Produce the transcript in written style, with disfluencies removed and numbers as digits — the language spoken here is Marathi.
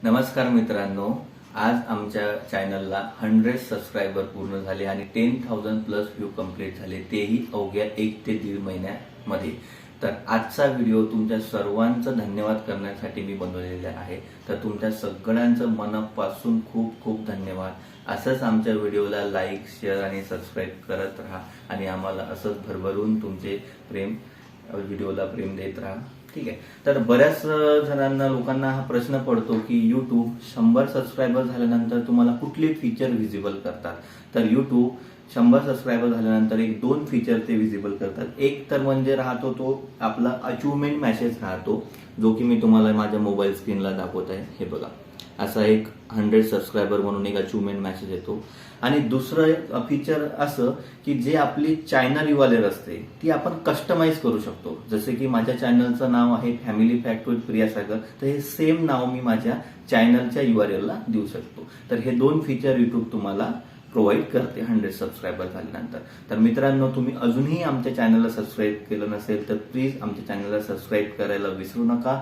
नमस्कार मित्रांनो, आज आमच्या चॅनलला 100 सबस्क्रायबर पूर्ण झाले आणि 10,000 प्लस व्ह्यू कंप्लीट झाले, तेही अवघ्या 1 ते 1.5 महिन्यामध्ये। तर आजचा व्हिडिओ तुमच्या सर्वांचं धन्यवाद करण्यासाठी मी बनवलेला आहे। तर तुमच्या सगळ्यांचं मनापासून खूप खूप धन्यवाद। असंच आमच्या व्हिडिओला लाईक, शेअर आणि सबस्क्राईब करत राहा आणि आम्हाला असंच भरभरून तुमचे व्हिडिओला प्रेम देत राहा। ठीक आहे। तर बऱ्याच जणांना लोकांना हा प्रश्न पडतो की YouTube 100 सबस्क्रायबर झाल्यानंतर तुम्हाला कुठले फीचर विजिबल करतात। तर YouTube 100 सबस्क्रायबर झाल्यानंतर एक दोन फीचर ते विजिबल करतात। एक तर म्हणजे राहतो तो आपला अचीवमेंट मेसेज राहतो, जो की मी तुम्हाला माझ्या मोबाईल स्क्रीनला दाखवत आहे। हे बघा, असा एक 100 सबस्क्रायबर म्हणून एक अचीवमेंट मेसेज येतो। आणि दुसरं एक फीचर असं की जे आपली चॅनल URL असते ती आपण कस्टमाइज करू शकतो। जसे की माझ्या चॅनलचं नाव आहे फॅमिली फॅक्ट विथ प्रिया सागर, तर हे सेम नाव मी माझ्या चॅनलच्या URL ला देऊ शकतो। तर हे दोन फीचर YouTube तुम्हाला प्रोव्हाइड करते 100 सबस्क्रायबर झाल्यानंतर। तर मित्रांनो, तुम्ही अजूनही आमच्या चॅनलला सबस्क्राईब केलं नसेल तर प्लीज आमच्या चॅनलला सबस्क्राईब करायला विसरू नका।